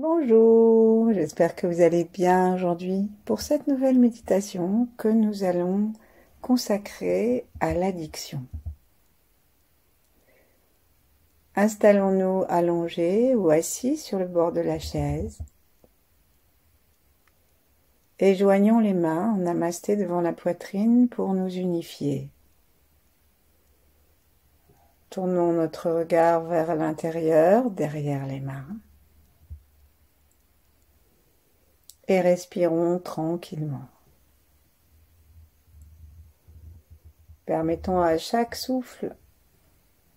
Bonjour, j'espère que vous allez bien aujourd'hui pour cette nouvelle méditation que nous allons consacrer à l'addiction. Installons-nous allongés ou assis sur le bord de la chaise et joignons les mains en namasté devant la poitrine pour nous unifier. Tournons notre regard vers l'intérieur, derrière les mains, et respirons tranquillement. Permettons à chaque souffle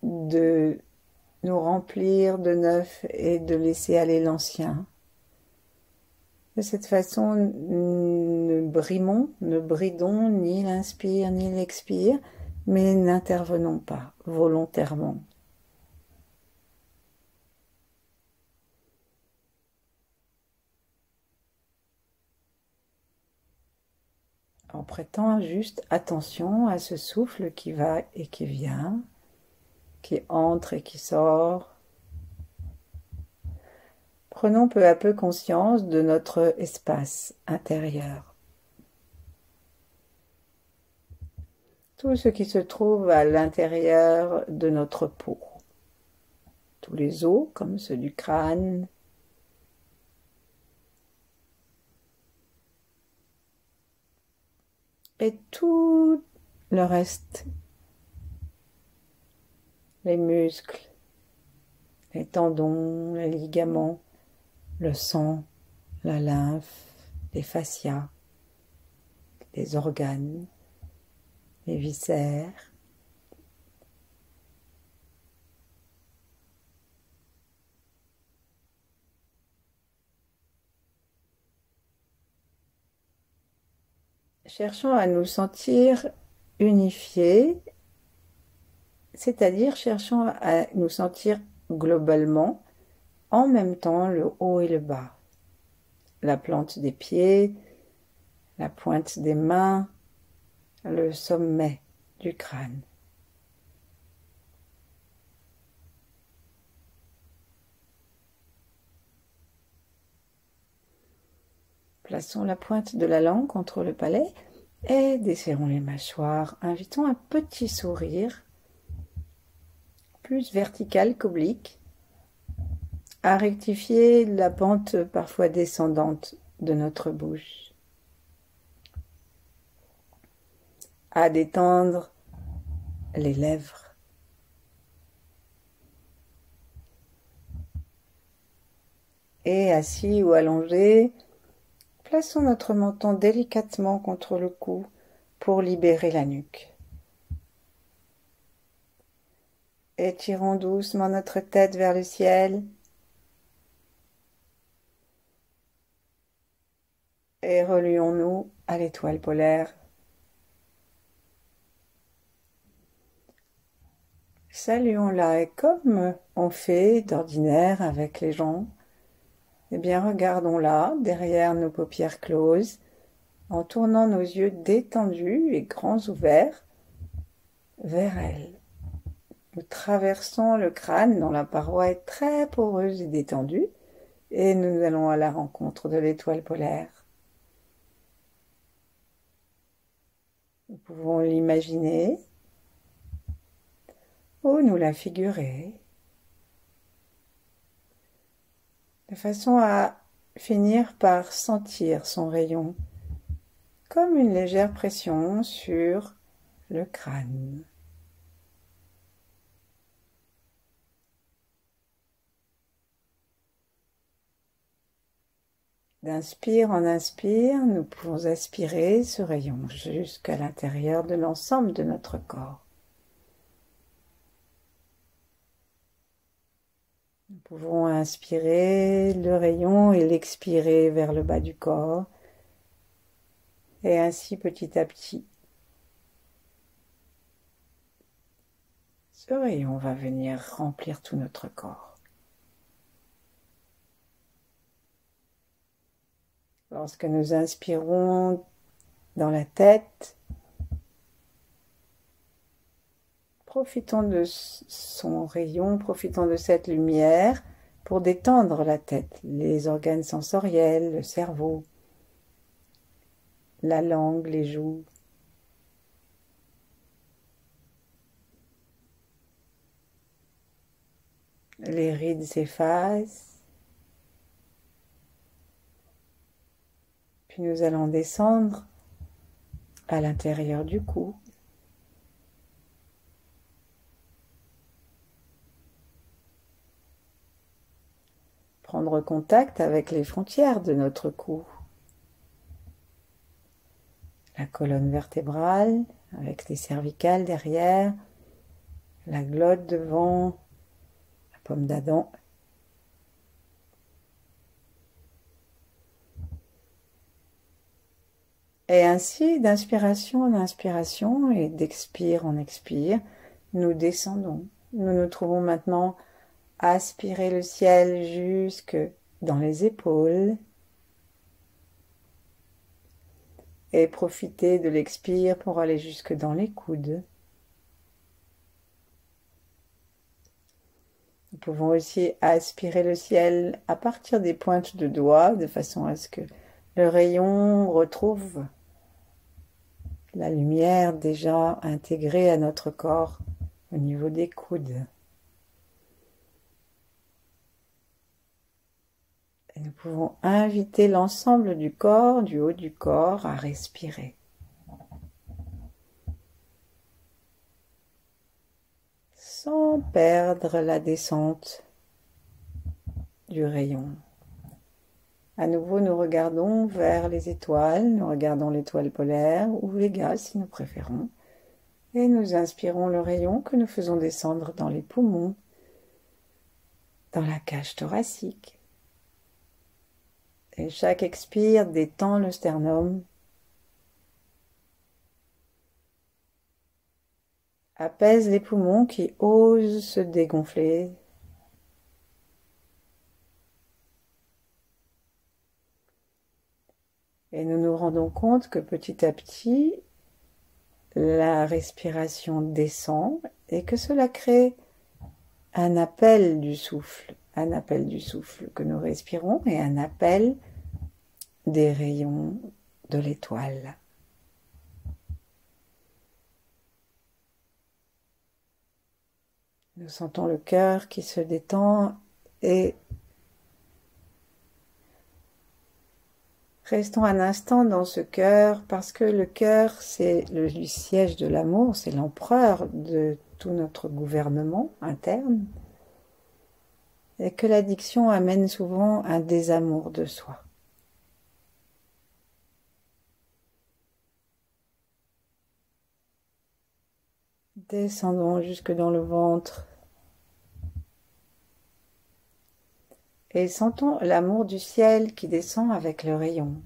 de nous remplir de neuf et de laisser aller l'ancien. De cette façon, ne bridons ni l'inspire ni l'expire, mais n'intervenons pas volontairement. En prêtant juste attention à ce souffle qui va et qui vient, qui entre et qui sort. Prenons peu à peu conscience de notre espace intérieur. Tout ce qui se trouve à l'intérieur de notre peau. Tous les os, comme ceux du crâne, et tout le reste, les muscles, les tendons, les ligaments, le sang, la lymphe, les fascias, les organes, les viscères. Cherchons à nous sentir unifiés, c'est-à-dire cherchons à nous sentir globalement en même temps le haut et le bas, la plante des pieds, la pointe des mains, le sommet du crâne. Plaçons la pointe de la langue contre le palais et desserrons les mâchoires. Invitons un petit sourire, plus vertical qu'oblique, à rectifier la pente parfois descendante de notre bouche, à détendre les lèvres. Et assis ou allongé, plaçons notre menton délicatement contre le cou pour libérer la nuque. Étirons doucement notre tête vers le ciel et relions-nous à l'étoile polaire. Saluons-la et comme on fait d'ordinaire avec les gens, eh bien regardons-la derrière nos paupières closes en tournant nos yeux détendus et grands ouverts vers elle. Nous traversons le crâne dont la paroi est très poreuse et détendue et nous allons à la rencontre de l'étoile polaire. Nous pouvons l'imaginer ou nous la figurer de façon à finir par sentir son rayon comme une légère pression sur le crâne. D'inspire en inspire, nous pouvons aspirer ce rayon jusqu'à l'intérieur de l'ensemble de notre corps. Nous pouvons inspirer le rayon et l'expirer vers le bas du corps. Et ainsi petit à petit, ce rayon va venir remplir tout notre corps. Lorsque nous inspirons dans la tête, profitons de son rayon, profitons de cette lumière pour détendre la tête, les organes sensoriels, le cerveau, la langue, les joues. Les rides s'effacent. Puis nous allons descendre à l'intérieur du cou. Prendre contact avec les frontières de notre cou. La colonne vertébrale avec les cervicales derrière, la glotte devant, la pomme d'Adam. Et ainsi, d'inspiration en inspiration et d'expire en expire, nous descendons. Nous nous trouvons maintenant à aspirer le ciel jusque dans les épaules et profiter de l'expire pour aller jusque dans les coudes. Nous pouvons aussi aspirer le ciel à partir des pointes de doigts de façon à ce que le rayon retrouve la lumière déjà intégrée à notre corps au niveau des coudes. Et nous pouvons inviter l'ensemble du corps, du haut du corps, à respirer. Sans perdre la descente du rayon. À nouveau, nous regardons vers les étoiles, nous regardons l'étoile polaire ou Vega si nous préférons, et nous inspirons le rayon que nous faisons descendre dans les poumons, dans la cage thoracique. Et chaque expire détend le sternum, apaise les poumons qui osent se dégonfler. Et nous nous rendons compte que petit à petit, la respiration descend et que cela crée un appel du souffle que nous respirons et un appel des rayons de l'étoile. Nous sentons le cœur qui se détend et restons un instant dans ce cœur parce que le cœur, c'est le siège de l'amour, c'est l'empereur de tout notre gouvernement interne et que l'addiction amène souvent un désamour de soi. Descendons jusque dans le ventre et sentons l'amour du ciel qui descend avec le rayon.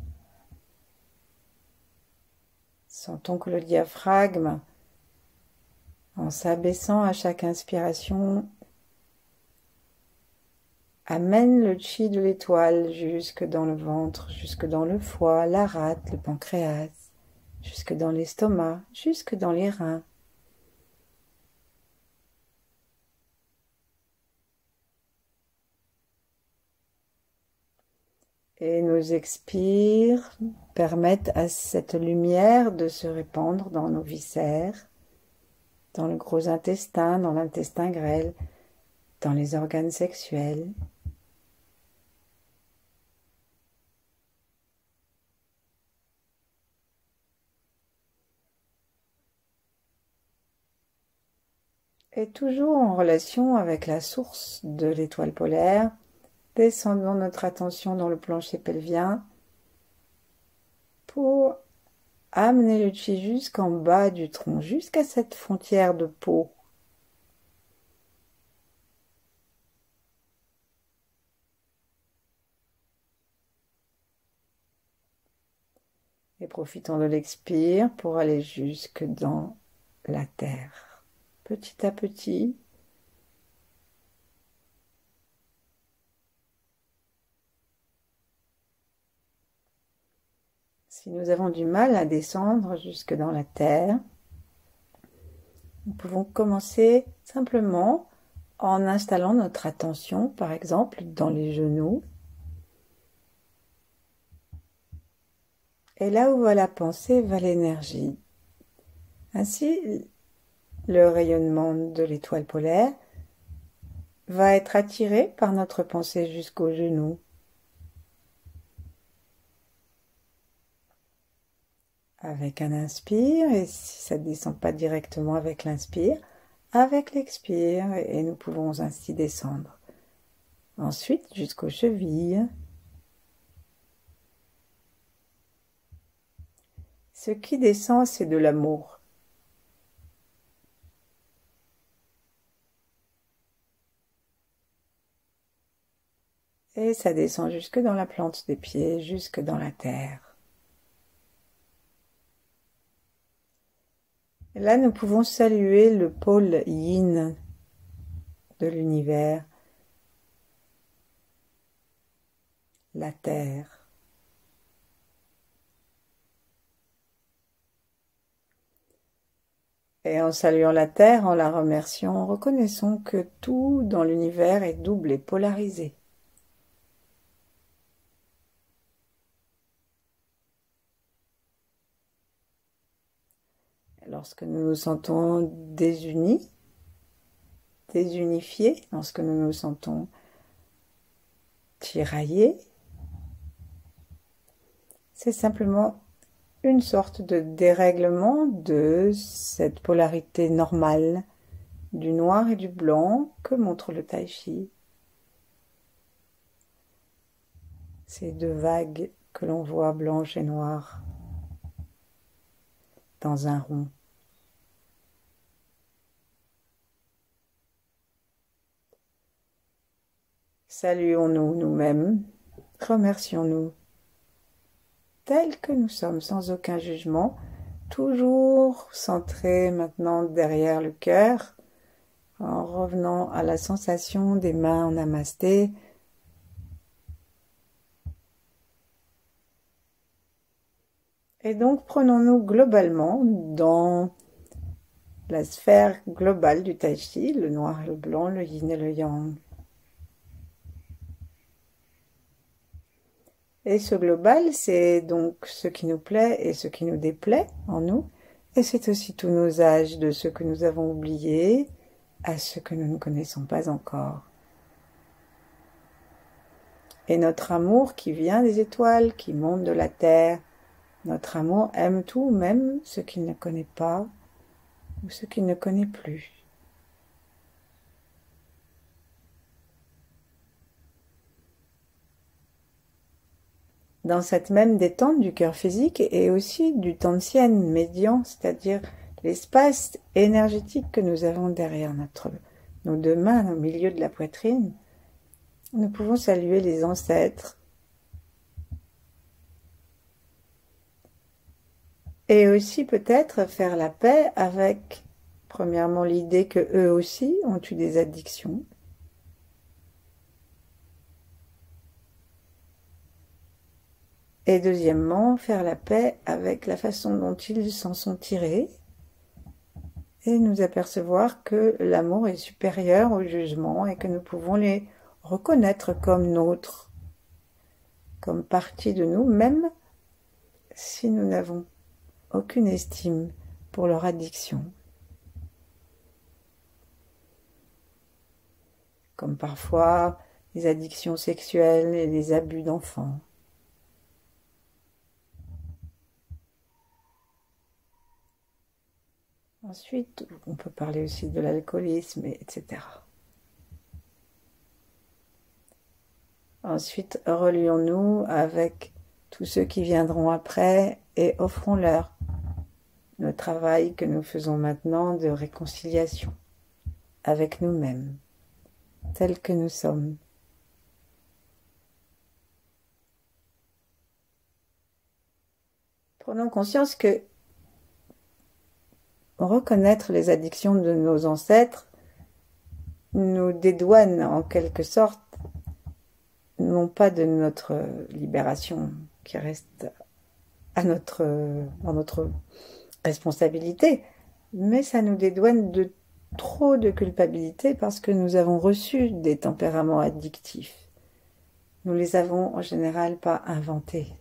Sentons que le diaphragme, en s'abaissant à chaque inspiration, amène le chi de l'étoile jusque dans le ventre, jusque dans le foie, la rate, le pancréas, jusque dans l'estomac, jusque dans les reins. Et nos expires permettent à cette lumière de se répandre dans nos viscères, dans le gros intestin, dans l'intestin grêle, dans les organes sexuels. Et toujours en relation avec la source de l'étoile polaire, descendons notre attention dans le plancher pelvien pour amener le chi jusqu'en bas du tronc, jusqu'à cette frontière de peau. Et profitons de l'expire pour aller jusque dans la terre. Petit à petit, si nous avons du mal à descendre jusque dans la terre, nous pouvons commencer simplement en installant notre attention, par exemple, dans les genoux. Et là où va la pensée, va l'énergie. Ainsi, le rayonnement de l'étoile polaire va être attiré par notre pensée jusqu'aux genoux. Avec un inspire, et si ça ne descend pas directement avec l'inspire, avec l'expire, et nous pouvons ainsi descendre. Ensuite, jusqu'aux chevilles. Ce qui descend, c'est de l'amour. Et ça descend jusque dans la plante des pieds, jusque dans la terre. Et là, nous pouvons saluer le pôle yin de l'univers, la terre. Et en saluant la terre, en la remerciant, reconnaissons que tout dans l'univers est double et polarisé. Lorsque nous nous sentons désunis, désunifiés, lorsque nous nous sentons tiraillés, c'est simplement une sorte de dérèglement de cette polarité normale du noir et du blanc que montre le tai chi. Ces deux vagues que l'on voit blanches et noires dans un rond. Saluons-nous nous-mêmes, remercions-nous tels que nous sommes, sans aucun jugement, toujours centrés maintenant derrière le cœur, en revenant à la sensation des mains en namasté. Et donc prenons-nous globalement dans la sphère globale du tai chi, le noir et le blanc, le yin et le yang. Et ce global, c'est donc ce qui nous plaît et ce qui nous déplaît en nous. Et c'est aussi tous nos âges, de ceux que nous avons oubliés à ceux que nous ne connaissons pas encore. Et notre amour qui vient des étoiles, qui monte de la terre, notre amour aime tout, même ce qu'il ne connaît pas ou ce qu'il ne connaît plus. Dans cette même détente du cœur physique et aussi du tantien médian, c'est-à-dire l'espace énergétique que nous avons derrière nos deux mains, au milieu de la poitrine, nous pouvons saluer les ancêtres et aussi peut-être faire la paix avec, premièrement, l'idée que eux aussi ont eu des addictions. Et deuxièmement, faire la paix avec la façon dont ils s'en sont tirés et nous apercevoir que l'amour est supérieur au jugement et que nous pouvons les reconnaître comme nôtres, comme partie de nous, même si nous n'avons aucune estime pour leur addiction. Comme parfois les addictions sexuelles et les abus d'enfants. Ensuite, on peut parler aussi de l'alcoolisme, etc. Ensuite, relions-nous avec tous ceux qui viendront après et offrons-leur le travail que nous faisons maintenant de réconciliation avec nous-mêmes, tels que nous sommes. Prenons conscience que reconnaître les addictions de nos ancêtres nous dédouane en quelque sorte, non pas de notre libération qui reste dans notre responsabilité, mais ça nous dédouane de trop de culpabilité parce que nous avons reçu des tempéraments addictifs. Nous les avons en général pas inventés.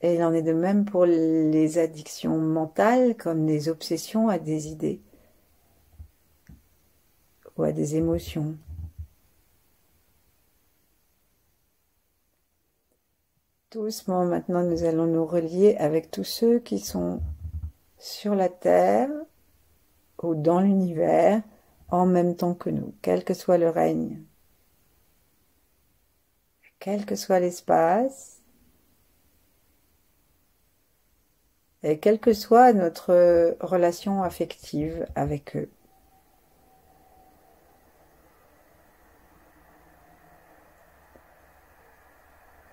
Et il en est de même pour les addictions mentales, comme les obsessions à des idées ou à des émotions. Doucement, maintenant, nous allons nous relier avec tous ceux qui sont sur la Terre ou dans l'univers en même temps que nous, quel que soit le règne, quel que soit l'espace, et quelle que soit notre relation affective avec eux.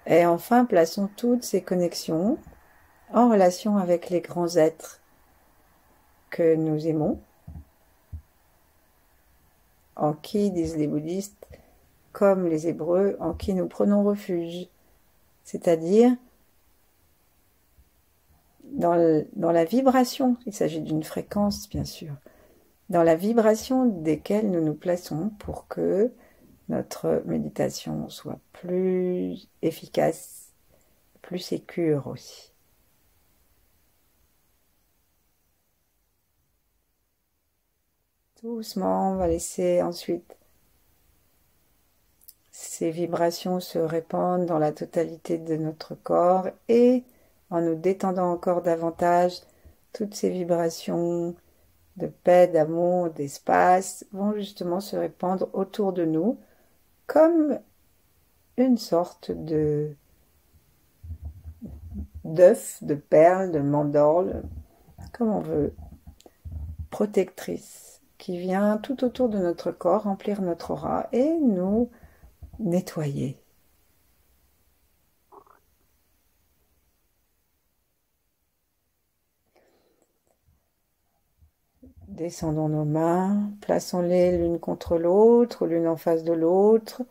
Et enfin, plaçons toutes ces connexions en relation avec les grands êtres que nous aimons, en qui, disent les bouddhistes, comme les Hébreux, en qui nous prenons refuge, c'est-à-dire dans la vibration, il s'agit d'une fréquence bien sûr, dans la vibration desquelles nous nous plaçons pour que notre méditation soit plus efficace, plus sécure aussi. Doucement, on va laisser ensuite ces vibrations se répandre dans la totalité de notre corps et en nous détendant encore davantage, toutes ces vibrations de paix, d'amour, d'espace vont justement se répandre autour de nous comme une sorte d'œuf, de perle, de mandorle, comme on veut, protectrice, qui vient tout autour de notre corps remplir notre aura et nous nettoyer. Descendons nos mains, plaçons-les l'une contre l'autre, l'une en face de l'autre.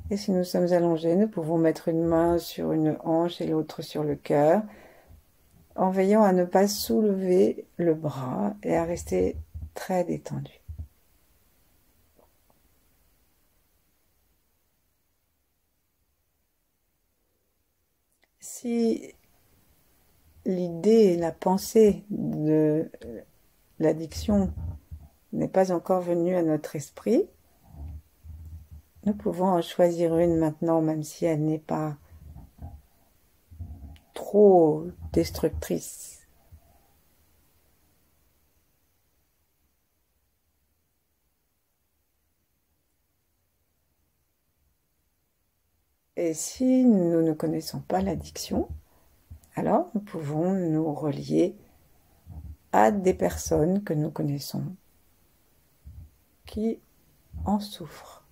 Et si nous sommes allongés, nous pouvons mettre une main sur une hanche et l'autre sur le cœur, en veillant à ne pas soulever le bras et à rester très détendu. Si l'idée, la pensée de l'addiction n'est pas encore venue à notre esprit, nous pouvons en choisir une maintenant, même si elle n'est pas trop destructrice. Et si nous ne connaissons pas l'addiction, alors nous pouvons nous relier à des personnes que nous connaissons qui en souffrent.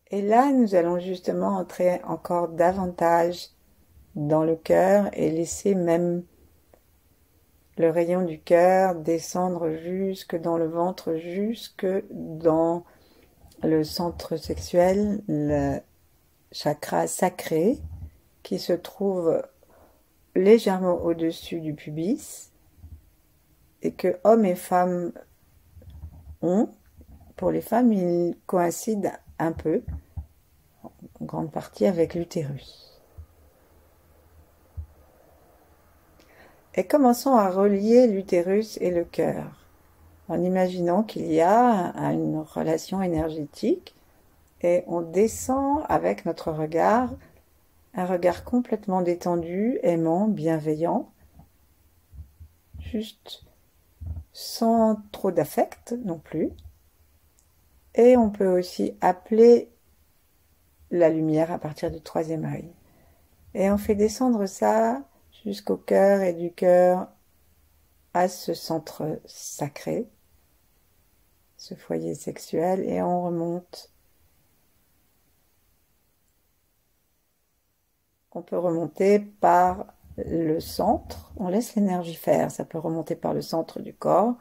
Et là, nous allons justement entrer encore davantage dans le cœur et laisser même le rayon du cœur descendre jusque dans le ventre, jusque dans le centre sexuel, le chakra sacré qui se trouve légèrement au-dessus du pubis et que hommes et femmes ont. Pour les femmes, il coïncide un peu, en grande partie, avec l'utérus. Et commençons à relier l'utérus et le cœur, en imaginant qu'il y a une relation énergétique et on descend avec notre regard, un regard complètement détendu, aimant, bienveillant, juste sans trop d'affect non plus. Et on peut aussi appeler la lumière à partir du troisième œil. Et on fait descendre ça jusqu'au cœur et du cœur à ce centre sacré, ce foyer sexuel, et on remonte. On peut remonter par le centre, on laisse l'énergie faire, ça peut remonter par le centre du corps,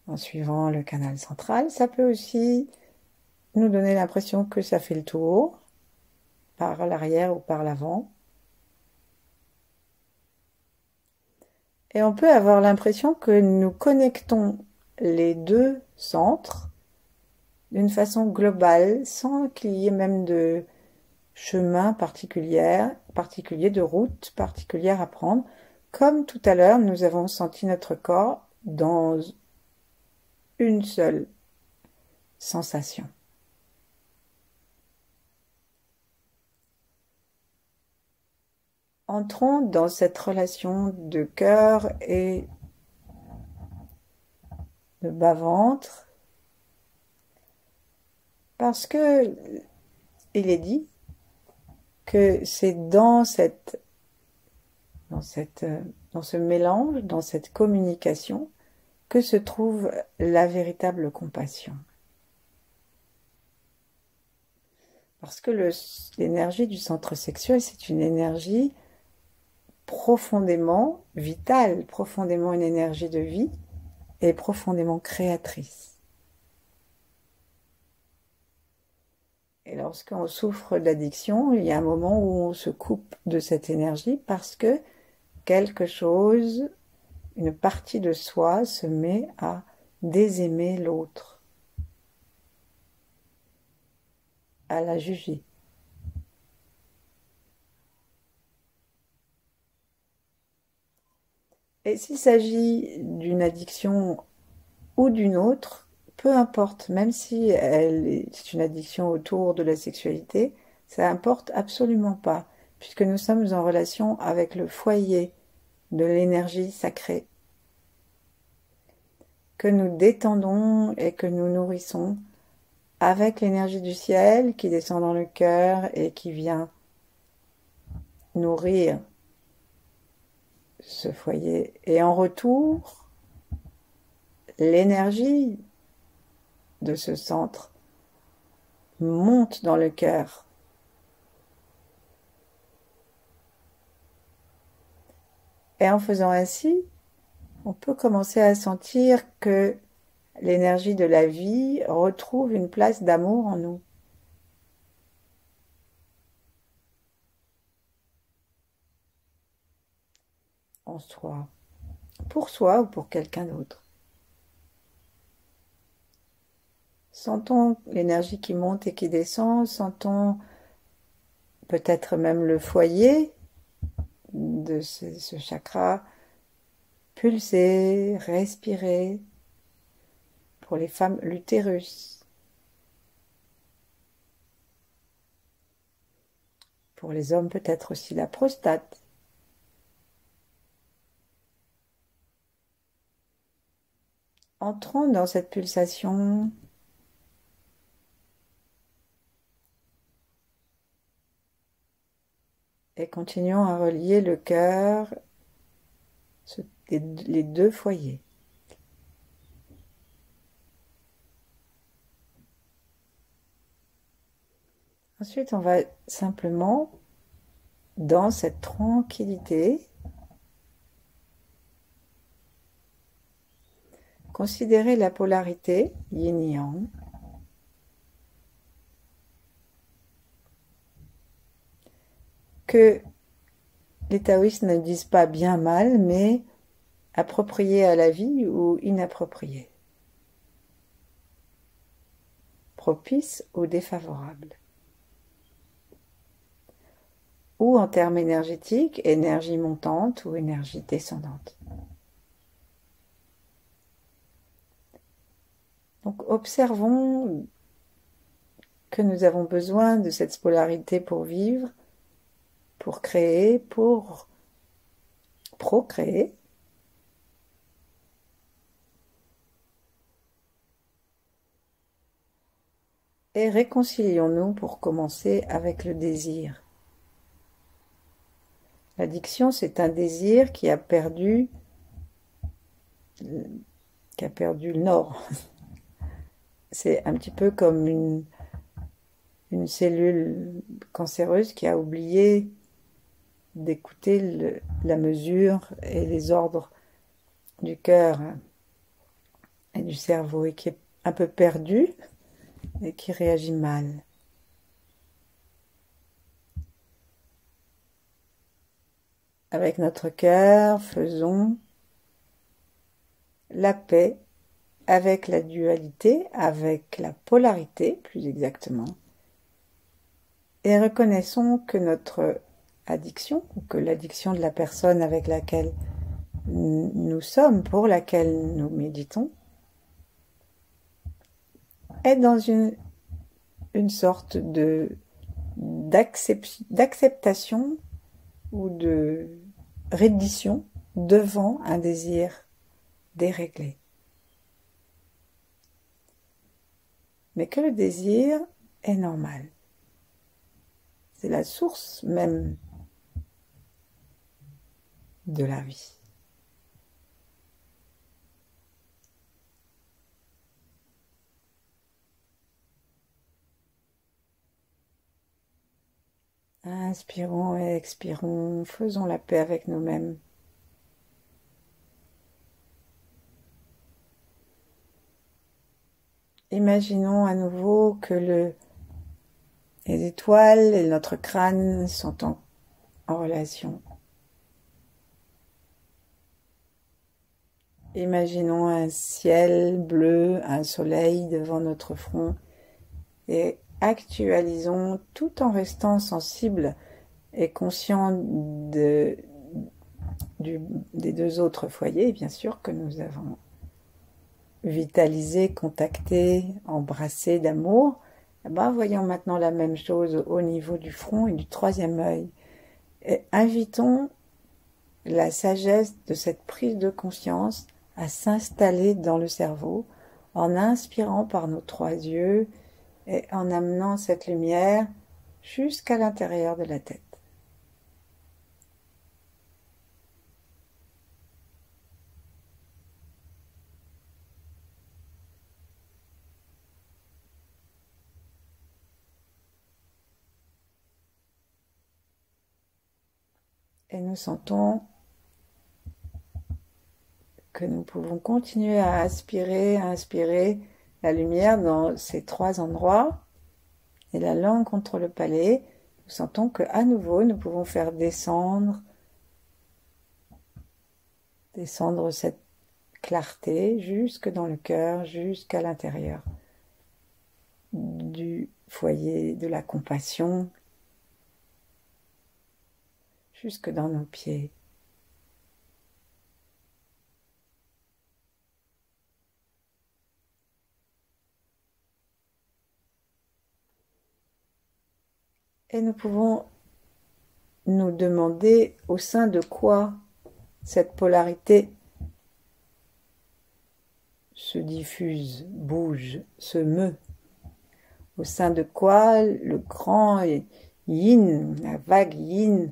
en suivant le canal central. Ça peut aussi nous donner l'impression que ça fait le tour, par l'arrière ou par l'avant. Et on peut avoir l'impression que nous connectons les deux centres d'une façon globale, sans qu'il y ait même de chemin particulier, de route particulière à prendre. Comme tout à l'heure, nous avons senti notre corps dans une seule sensation. Entrons dans cette relation de cœur et de bas-ventre, parce que il est dit que c'est dans ce mélange, dans cette communication, que se trouve la véritable compassion. Parce que l'énergie du centre sexuel, c'est une énergie profondément vitale, profondément une énergie de vie et profondément créatrice. Et lorsqu'on souffre d'addiction, il y a un moment où on se coupe de cette énergie parce que quelque chose, une partie de soi se met à désaimer l'autre, à la juger. Et s'il s'agit d'une addiction ou d'une autre, peu importe, même si c'est une addiction autour de la sexualité, ça importe absolument pas, puisque nous sommes en relation avec le foyer de l'énergie sacrée que nous détendons et que nous nourrissons avec l'énergie du ciel qui descend dans le cœur et qui vient nourrir ce foyer. Et en retour, l'énergie de ce centre monte dans le cœur. Et en faisant ainsi, on peut commencer à sentir que l'énergie de la vie retrouve une place d'amour en nous. En soi ou pour quelqu'un d'autre. Sentons l'énergie qui monte et qui descend, sentons peut-être même le foyer de ce chakra pulser, respirer. Pour les femmes, l'utérus. Pour les hommes, peut-être aussi la prostate. Entrons dans cette pulsation et continuons à relier le cœur, les deux foyers. Ensuite, on va simplement, dans cette tranquillité, considérer la polarité yin-yang. Que les taoïstes ne disent pas bien mal, mais approprié à la vie ou inapproprié. Propice ou défavorable. Ou en termes énergétiques, énergie montante ou énergie descendante. Donc observons que nous avons besoin de cette polarité pour vivre, pour créer, pour procréer. Et réconcilions-nous pour commencer avec le désir. L'addiction, c'est un désir qui a perdu le nord. C'est un petit peu comme une cellule cancéreuse qui a oublié d'écouter la mesure et les ordres du cœur et du cerveau et qui est un peu perdu et qui réagit mal. Avec notre cœur, faisons la paix avec la dualité, avec la polarité plus exactement, et reconnaissons que notre addiction, ou que l'addiction de la personne avec laquelle nous sommes, pour laquelle nous méditons, est dans une sorte d'acceptation ou de reddition devant un désir déréglé. Mais que le désir est normal. C'est la source même de la vie. Inspirons et expirons, faisons la paix avec nous-mêmes. Imaginons à nouveau que les étoiles et notre crâne sont en relation. Imaginons un ciel bleu, un soleil devant notre front et actualisons tout en restant sensible et conscient des deux autres foyers, bien sûr, que nous avons vitalisé, contacté, embrassé d'amour. Voyons maintenant la même chose au niveau du front et du troisième œil. Et invitons la sagesse de cette prise de conscience à s'installer dans le cerveau en inspirant par nos trois yeux et en amenant cette lumière jusqu'à l'intérieur de la tête. Et nous sentons que nous pouvons continuer à inspirer la lumière dans ces trois endroits et la langue contre le palais. Nous sentons qu'à nouveau, nous pouvons faire descendre cette clarté jusque dans le cœur, jusqu'à l'intérieur du foyer de la compassion, jusque dans nos pieds. Et nous pouvons nous demander au sein de quoi cette polarité se diffuse, bouge, se meut. Au sein de quoi le grand yin, la vague yin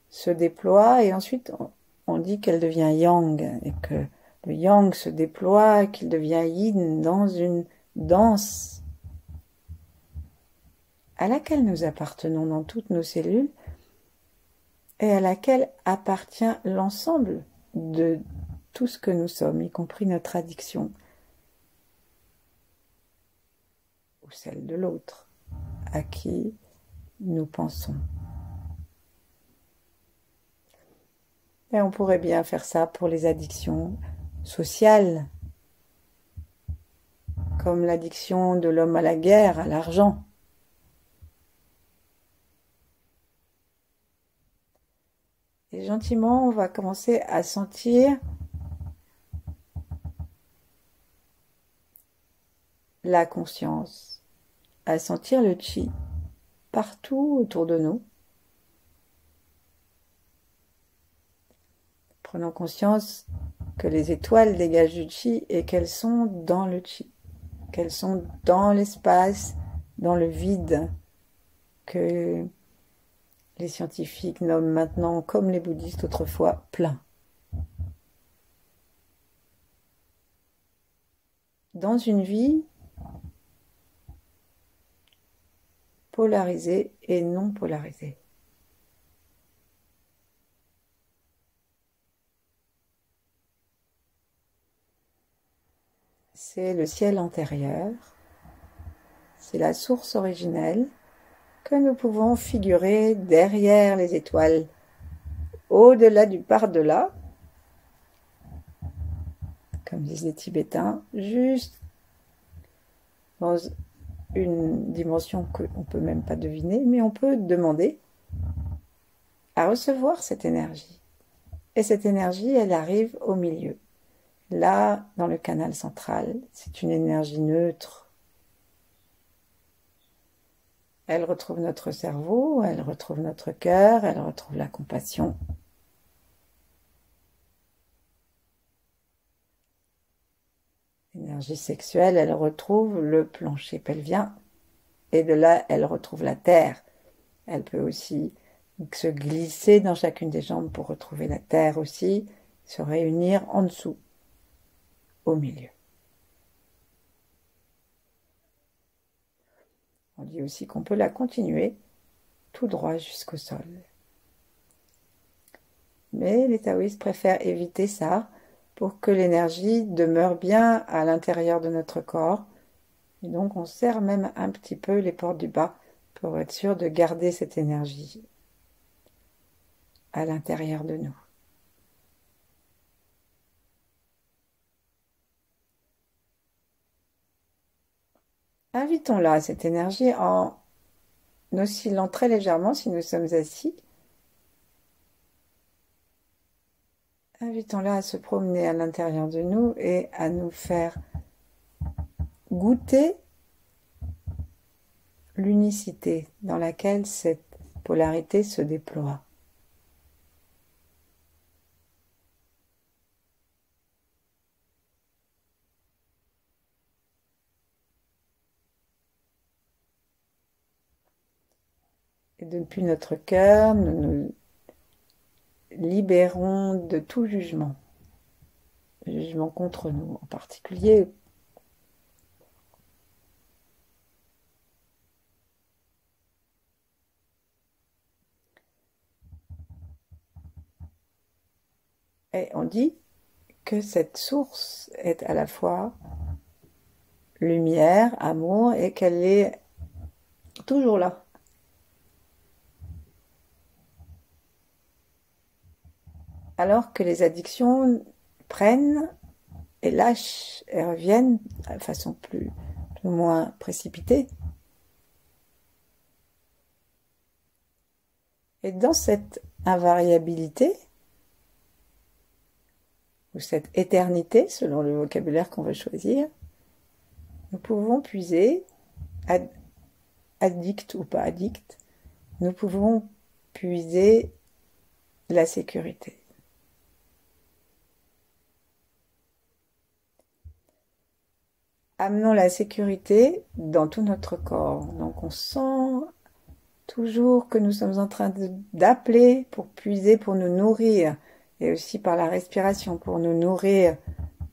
se déploie et ensuite on dit qu'elle devient yang et que le yang se déploie, qu'il devient yin dans une danse à laquelle nous appartenons dans toutes nos cellules et à laquelle appartient l'ensemble de tout ce que nous sommes, y compris notre addiction ou celle de l'autre à qui nous pensons. Et on pourrait bien faire ça pour les addictions sociales, comme l'addiction de l'homme à la guerre, à l'argent. Et gentiment, on va commencer à sentir la conscience, à sentir le chi partout autour de nous. Prenons conscience que les étoiles dégagent du chi et qu'elles sont dans le chi, qu'elles sont dans l'espace, dans le vide, que les scientifiques nomment maintenant, comme les bouddhistes autrefois, plein. Dans une vie polarisée et non polarisée. C'est le ciel antérieur, c'est la source originelle que nous pouvons figurer derrière les étoiles, au-delà du par-delà, comme disent les Tibétains, juste dans une dimension qu'on ne peut même pas deviner, mais on peut demander à recevoir cette énergie. Et cette énergie, elle arrive au milieu. Là, dans le canal central, c'est une énergie neutre. Elle retrouve notre cerveau, elle retrouve notre cœur, elle retrouve la compassion. L'énergie sexuelle, elle retrouve le plancher pelvien. Et de là, elle retrouve la terre. Elle peut aussi se glisser dans chacune des jambes pour retrouver la terre aussi, se réunir en dessous, au milieu. On dit aussi qu'on peut la continuer tout droit jusqu'au sol. Mais les taoïstes préfèrent éviter ça pour que l'énergie demeure bien à l'intérieur de notre corps. Et donc on serre même un petit peu les portes du bas pour être sûr de garder cette énergie à l'intérieur de nous. Invitons-la, cette énergie, en oscillant très légèrement si nous sommes assis. Invitons-la à se promener à l'intérieur de nous et à nous faire goûter l'unicité dans laquelle cette polarité se déploie. Et depuis notre cœur, nous nous libérons de tout jugement contre nous en particulier. Et on dit que cette source est à la fois lumière, amour, et qu'elle est toujours là. Alors que les addictions prennent et lâchent et reviennent de façon plus ou moins précipitée. Et dans cette invariabilité, ou cette éternité, selon le vocabulaire qu'on veut choisir, nous pouvons puiser, addict ou pas addict, nous pouvons puiser la sécurité. Amenons la sécurité dans tout notre corps. Donc on sent toujours que nous sommes en train d'appeler pour puiser, pour nous nourrir, et aussi par la respiration, pour nous nourrir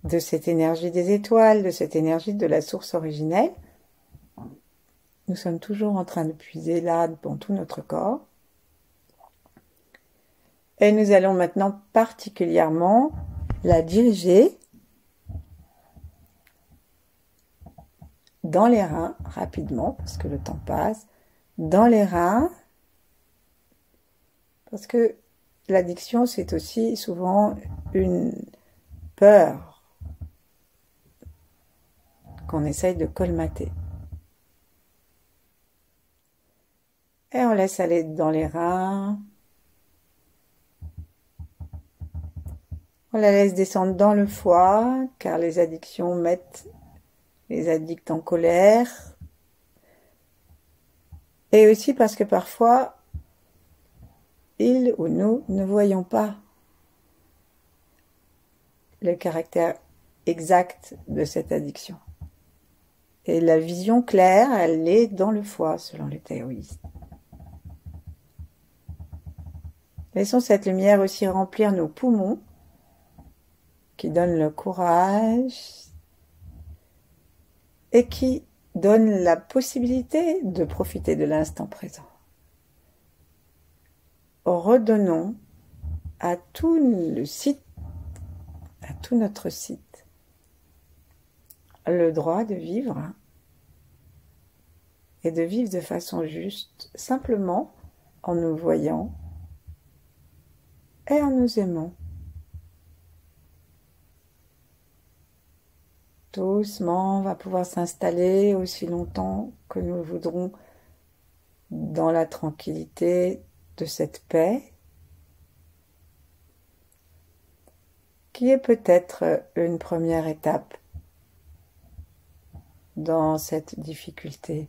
de cette énergie des étoiles, de cette énergie de la source originelle. Nous sommes toujours en train de puiser là dans tout notre corps. Et nous allons maintenant particulièrement la diriger dans les reins, rapidement, parce que le temps passe, dans les reins, parce que l'addiction, c'est aussi souvent une peur qu'on essaye de colmater. Et on laisse aller dans les reins. On la laisse descendre dans le foie, car les addictions mettent les addicts en colère. Et aussi parce que parfois, ils ou nous ne voyons pas le caractère exact de cette addiction. Et la vision claire, elle est dans le foie, selon les taoïstes. Laissons cette lumière aussi remplir nos poumons, qui donnent le courage et qui donnent la possibilité de profiter de l'instant présent. Redonnons à tout le site, à tout notre site, le droit de vivre et de vivre de façon juste, simplement en nous voyant et en nous aimant. doucement, on va pouvoir s'installer aussi longtemps que nous le voudrons dans la tranquillité de cette paix, qui est peut-être une première étape dans cette difficulté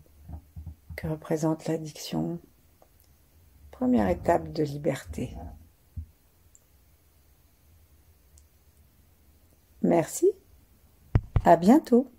que représente l'addiction. Première étape de liberté. Merci, à bientôt.